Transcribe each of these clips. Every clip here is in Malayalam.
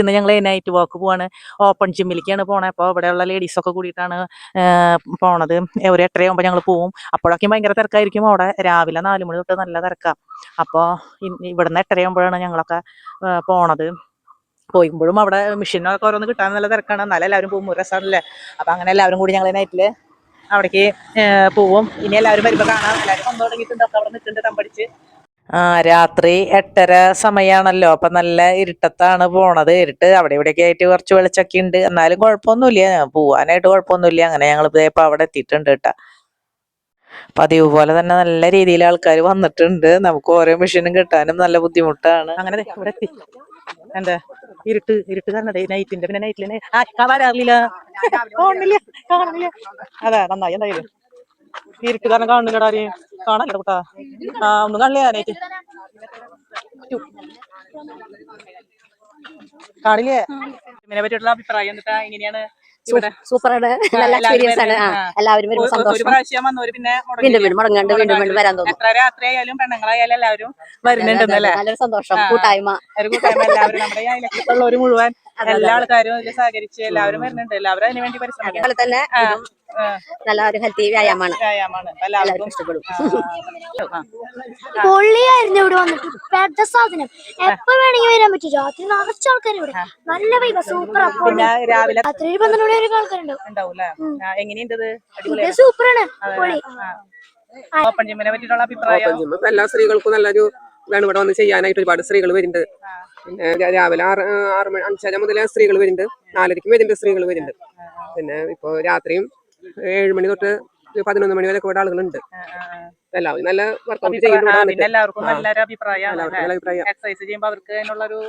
ഇന്ന് ഞങ്ങൾ നൈറ്റ് വാക്ക് പോവാണ്. ഓപ്പൺ ജിമ്മിലേക്കാണ് പോണത്. അപ്പോൾ ഇവിടെയുള്ള ലേഡീസൊക്കെ കൂടിയിട്ടാണ് പോണത്. ഒരു 8:30 ഞങ്ങൾ പോവും. അപ്പോഴൊക്കെ ഭയങ്കര തിരക്കായിരിക്കും. അവിടെ രാവിലെ 4 മണി തൊട്ട് നല്ല തിരക്കാണ്. അപ്പോൾ ഇവിടുന്ന് 8:30 ഞങ്ങളൊക്കെ പോണത്. പോയിക്കുമ്പോഴും അവിടെ മെഷീനൊക്കെ ഓരോന്ന് കിട്ടാൻ നല്ല തിരക്കാണ്. എന്നാലും എല്ലാവരും പോകും, ഒരു രസമാണല്ലേ. അപ്പം അങ്ങനെ എല്ലാവരും കൂടി ഞങ്ങൾ നൈറ്റിൽ അവിടേക്ക് പോവും. ഇനി എല്ലാവരും വരുമ്പോൾ കാണാം. എല്ലാവരും വന്നു തുടങ്ങിയിട്ടുണ്ട്. അവിടെ നിൽക്കുന്നുണ്ട് തമ്പടിച്ച്. രാത്രി 8:30 സമയമാണല്ലോ. അപ്പം നല്ല ഇരുട്ടത്താണ് പോണത്. ഇരുട്ട് അവിടെ ഇവിടെയൊക്കെ ആയിട്ട് കുറച്ച് വെളിച്ചൊക്കെ ഉണ്ട്. എന്നാലും കുഴപ്പമൊന്നുമില്ല, പോവാനായിട്ട് കുഴപ്പമൊന്നുമില്ല. അങ്ങനെ ഞങ്ങൾ ഇപ്പം അവിടെ എത്തിയിട്ടുണ്ട് കേട്ടോ. പതിവ് പോലെ തന്നെ നല്ല രീതിയിൽ ആൾക്കാർ വന്നിട്ടുണ്ട്. നമുക്ക് ഓരോ മെഷീനും കിട്ടാനും നല്ല ബുദ്ധിമുട്ടാണ്. അങ്ങനെ ഇവിടെ എത്തി. എന്താ ഇരുട്ട് കാരണം നൈറ്റിന്റെ പിന്നെ നൈറ്റിൽ വരാറില്ല, കാണുന്നില്ല. അതെ, നന്നായി. എന്തായാലും ഇരുട്ട് കാരണം കാണുന്നില്ലടാ, ആരെയും കാണാനില്ല കൂട്ടാ. ഒന്നും കാണില്ല നൈറ്റ്, കാണില്ലേ. ഇതിനെ പറ്റിയിട്ടുള്ള അഭിപ്രായം എന്നിട്ടാ എങ്ങനെയാണ്? സൂപ്പറാണ്, നല്ല എക്സ്പീരിയൻസ് ആണ്. എല്ലാവരും വരുമ്പോൾ സന്തോഷം. ഒരു പ്രാവശ്യം വന്നവര് പിന്നെ വീണ്ടും മുടങ്ങാണ്ട് വീണ്ടും വരാൻ തോന്നും. എത്ര രാത്രിയായാലും പെണ്ണുങ്ങളായാലും എല്ലാവരും വരുന്നുണ്ടെന്നല്ലേ. നല്ലൊരു സന്തോഷം, കൂട്ടായ്മ. എല്ലാവരും നമ്മുടെ ഈ അയലത്തുള്ളവര് മുഴുവൻ എല്ലാ ആൾക്കാരും ഇതിൽ സഹകരിച്ച് എല്ലാവരും വരുന്നുണ്ട്. എല്ലാവരും അതിന് വേണ്ടി പരിശ്രമിക്കും. അതുപോലെ തന്നെ നല്ല ഒരു ഹെൽത്തി വ്യായാമമാണ്. എല്ലാവർക്കും ഇഷ്ടപ്പെടും. പൊള്ളിയായിരുന്നു ഇവിടെ വന്നിട്ട്. പെട്ട സാധനം, എപ്പോ വേണമെങ്കിൽ വരാൻ പറ്റും. രാത്രി നിറച്ച ആൾക്കാർ ഇവിടെ, നല്ല വൈബ, സൂപ്പർ. രാവിലെ രാത്രി 12 മണി വരെ ആൾക്കാരുണ്ടാവും. എങ്ങനെയുണ്ട്? സൂപ്പറാണ്, പൊളി. ഓപ്പൺ ജിമ്മിനെ പറ്റിയിട്ടുള്ള അഭിപ്രായം? എല്ലാ സ്ത്രീകൾക്കും നല്ലൊരു ഇതാണ്. ഇവിടെ വന്ന് ചെയ്യാനായിട്ട് ഒരുപാട് സ്ത്രീകൾ വരുന്നുണ്ട്. പിന്നെ രാവിലെ 6 മണി 5:30 മുതൽ സ്ത്രീകൾ വരുന്നുണ്ട്. 4:30 വരുന്നുണ്ട് സ്ത്രീകൾ വരുന്നുണ്ട്. പിന്നെ ഇപ്പൊ രാത്രിയും 7 മണി തൊട്ട് 11 മണി വരെ ഇവിടെ ആളുകളുണ്ട്. എല്ലാവരും നല്ല വർക്കൗട്ട് ചെയ്യുന്നുണ്ട്. എല്ലാവർക്കും നല്ലൊരു അഭിപ്രായം. എക്സസൈസ് ചെയ്യുമ്പോൾ അവർക്ക് അതിനുള്ളൊരു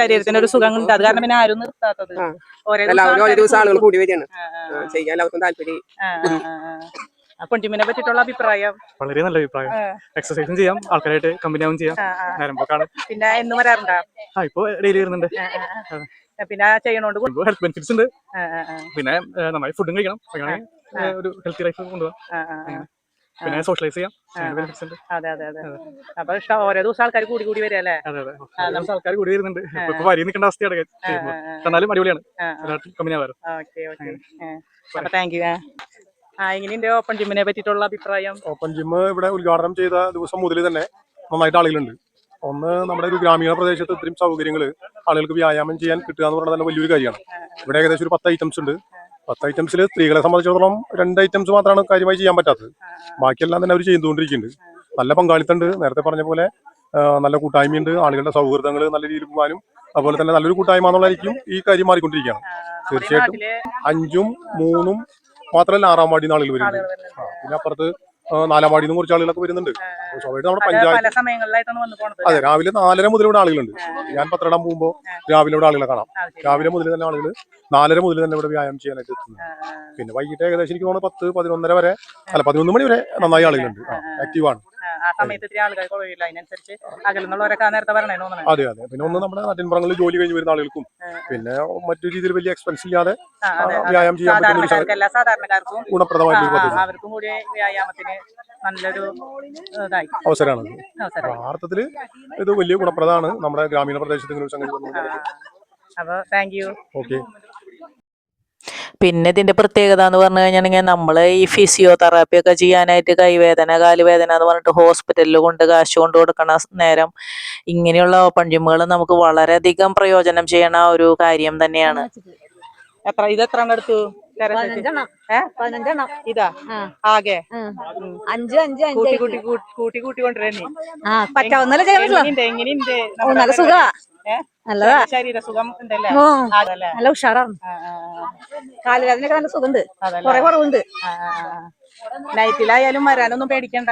ശരീരത്തിനൊരു സുഖം ഉണ്ട്. അത് കാരണം പിന്നെ ആരും നിർത്താത്തത്. ഓരോ ദിവസം ആളുകൾ കൂടി വരികയാണ് ചെയ്യാൻ എല്ലാവർക്കും താല്പര്യം. ഓപ്പൺ ജിമ്മിനെ പറ്റിയിട്ടുള്ള അഭിപ്രായം? വളരെ നല്ല അഭിപ്രായം. എക്സസൈസും ചെയ്യാം, ആൾക്കാരായിട്ട് കമ്പനി ആവും ചെയ്യാം. പിന്നെ എന്നും വരാറുണ്ടോ? ഇപ്പൊ ഡെയിലി വരുന്നുണ്ട്. പിന്നെ ചെയ്യണോണ്ട് ഹെൽത്ത് ബെനിഫിറ്റ്സ് ഉണ്ട്. പിന്നെ നന്നായി ഫുഡും കഴിക്കണം, ഒരു ഹെൽത്തി ലൈഫ് കൊണ്ടുപോകാം. പിന്നെ സോഷ്യലൈസ് ചെയ്യാം. അതെ. അപ്പൊ ഇഷ്ടം ഓരോ ദിവസം ആൾക്കാർ കൂടി വരിക അല്ലേ? അതെ, ആൾക്കാർ കൂടി വരുന്നുണ്ട്. ഇപ്പൊ വരി നിൽക്കേണ്ട അവസ്ഥയാണ്. എന്നാലും അടിപൊളിയാണ്, കമ്പനി ആവാറ്. അപ്പൊ താങ്ക് യു. എങ്ങനെയുണ്ട് ഓപ്പൺ ജിമ്മിനെ പറ്റിയിട്ടുള്ള അഭിപ്രായം? ഓപ്പൺ ജിമ്മ് ഇവിടെ ഉദ്ഘാടനം ചെയ്ത ദിവസം മുതൽ തന്നെ നന്നായിട്ട് ആളുകളുണ്ട്. ഒന്ന്, നമ്മുടെ ഒരു ഗ്രാമീണ പ്രദേശത്ത് ഇത്രയും സൗകര്യങ്ങൾ ആളുകൾക്ക് വ്യായാമം ചെയ്യാൻ കിട്ടുക എന്ന് പറഞ്ഞാൽ തന്നെ വലിയൊരു കാര്യമാണ്. ഇവിടെ ഏകദേശം ഒരു 10 ഐറ്റംസ് ഉണ്ട്. 10 ഐറ്റംസിൽ സ്ത്രീകളെ സംബന്ധിച്ചിടത്തോളം 2 ഐറ്റംസ് മാത്രമാണ് കാര്യമായി ചെയ്യാൻ പറ്റാത്തത്. ബാക്കിയെല്ലാം തന്നെ അവർ ചെയ്തുകൊണ്ടിരിക്കുന്നുണ്ട്. നല്ല പങ്കാളിത്തമുണ്ട്. നേരത്തെ പറഞ്ഞ പോലെ നല്ല കൂട്ടായ്മയുണ്ട്. ആളുകളുടെ സൗഹൃദങ്ങൾ നല്ല രീതിയിൽ പോകാനും അതുപോലെ തന്നെ നല്ലൊരു കൂട്ടായ്മ എന്നുള്ളതായിരിക്കും ഈ കാര്യം മാറിക്കൊണ്ടിരിക്കുകയാണ്. തീർച്ചയായിട്ടും 5ഉം 3ഉം മാത്രമല്ല 6-ാം വാർഡിൽ നിന്ന് ആളുകൾ വരുന്നുണ്ട്. പിന്നെ അപ്പുറത്ത് 4-ാം വാർഡിൽ നിന്ന് കുറച്ച് ആളുകളൊക്കെ വരുന്നുണ്ട്. സ്വാഭാവികമായിട്ട് നമ്മുടെ പഞ്ചായത്ത് അതെ, രാവിലെ 4:30 മുതൽ ഇവിടെ ആളുകളുണ്ട്. ഞാൻ പത്രടാൻ പോകുമ്പോൾ രാവിലെ ഇവിടെ ആളുകളെ കാണാം. രാവിലെ മുതൽ തന്നെ ആളുകൾ 4:30 മുതൽ തന്നെ ഇവിടെ വ്യായാമം ചെയ്യാനായിട്ട് എത്തുന്നു. പിന്നെ വൈകിട്ട് ഏകദേശം എനിക്ക് തോന്നുന്നു 10-11 വരെ 11 മണി വരെ നന്നായി ആളുകളുണ്ട്, ആക്റ്റീവാണ്. അതെ. പിന്നെ ഒന്ന് നമ്മുടെ നാട്ടിൻപുറങ്ങളിൽ ജോലി കഴിഞ്ഞ് വരുന്ന ആളുകൾക്കും പിന്നെ മറ്റു രീതിയിൽ വലിയ എക്സ്പെൻസ് ഇല്ലാതെ വ്യായാമം ചെയ്യാൻ പറ്റുന്ന ഗുണപ്രദമായിട്ടുള്ള അവസരമാണ്. യഥാർത്ഥത്തില് ഇത് വലിയ ഗുണപ്രദമാണ് നമ്മുടെ ഗ്രാമീണ പ്രദേശത്ത് സംഘടിപ്പിക്കുന്നത്. ഓക്കെ. പിന്നെ ഇതിന്റെ പ്രത്യേകത എന്ന് പറഞ്ഞു കഴിഞ്ഞാൽ നമ്മൾ ഈ ഫിസിയോതെറാപ്പി ഒക്കെ ചെയ്യാനായിട്ട് കൈവേദന കാലുവേദന എന്ന് പറഞ്ഞിട്ട് ഹോസ്പിറ്റലിൽ കൊണ്ട് കാശ് കൊണ്ട് കൊടുക്കണ നേരം ഇങ്ങനെയുള്ള ഓപ്പൺ ജിമ്മുകൾ നമുക്ക് വളരെയധികം പ്രയോജനം ചെയ്യണ ഒരു കാര്യം തന്നെയാണ്. ഇത് എത്ര എടുത്തു? 15 ഇതാ ആകെ 5 കൂട്ടി കൊണ്ടുവരണേ. എങ്ങനെയുണ്ട്? നല്ല സുഖാ, നല്ലതാ, ശരീര സുഖം ഉണ്ടല്ലേ? നല്ല ഉഷാറാണ്. കാലുവേദനയൊക്കെ നല്ല സുഖമുണ്ട്, കുറെ കുറവുണ്ട്. നൈറ്റിലായാലും വരാനൊന്നും പേടിക്കണ്ട.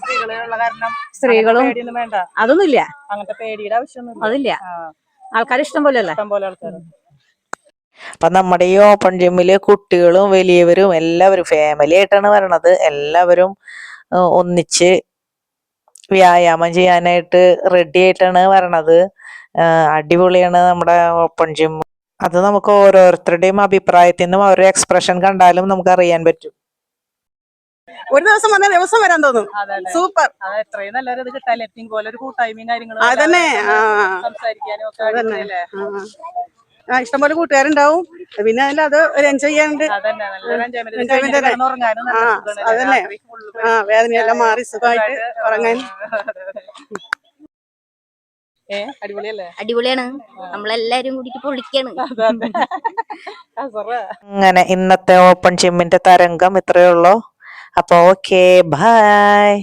സ്ത്രീകളുള്ള കാരണം സ്ത്രീകളും വേണ്ട, അതൊന്നുമില്ല. അങ്ങനത്തെ പേടിയുടെ ആവശ്യമൊന്നും അതില്ല. ആൾക്കാർ ഇഷ്ടം പോലെ ആൾക്കാർ. അപ്പൊ നമ്മുടെ ഈ ഓപ്പൺ ജിമ്മില് കുട്ടികളും വലിയവരും എല്ലാവരും ഫാമിലി ആയിട്ടാണ് വരണത്. എല്ലാവരും ഒന്നിച്ച് വ്യായാമം ചെയ്യാനായിട്ട് റെഡി ആയിട്ടാണ് വരണത്. അടിപൊളിയാണ് നമ്മുടെ ഓപ്പൺ ജിം. അത് നമുക്ക് ഓരോരുത്തരുടെയും അഭിപ്രായത്തിൽ നിന്നും അവരുടെ എക്സ്പ്രഷൻ കണ്ടാലും നമുക്ക് അറിയാൻ പറ്റും. ഒരു ദിവസം വന്നാൽ ദിവസം വരാൻ തോന്നും. സൂപ്പർ. അത് എത്രയും നല്ലൊരു ഇത് കിട്ടാല്ലേ, പോലെ ഒരു കൂട്ടായ്മയും കാര്യങ്ങളും അതന്നെ. സംസാരിക്കാനും ഒക്കെ അതന്നെ. അടിപൊളിയല്ലേ? ഇഷ്ടംപോലെ കൂട്ടുകാരുണ്ടാവും. പിന്നെ അതിൽ അത് ഒരു എൻജോയ് ചെയ്യാനുണ്ട്. അതന്നെ നല്ലൊരു enjoyment. Enjoyment തന്നെ. ഉറങ്ങാനും നല്ല സുഖാണ്. അതന്നെ. രാത്രി full വേദനയെല്ലാം മാറി സുഖമായിട്ട് ഉറങ്ങാൻ. അടിപൊളിയല്ലേ? അടിപൊളിയാണ്. നമ്മളെല്ലാരും കൂടിയിട്ട് പൊളിക്കാണ്. അങ്ങനെ ഇന്നത്തെ ഓപ്പൺ ജിമ്മിന്റെ തരംഗം ഇത്രയേ ഉള്ളൂ. അപ്പൊ ഓക്കെ, ബൈ.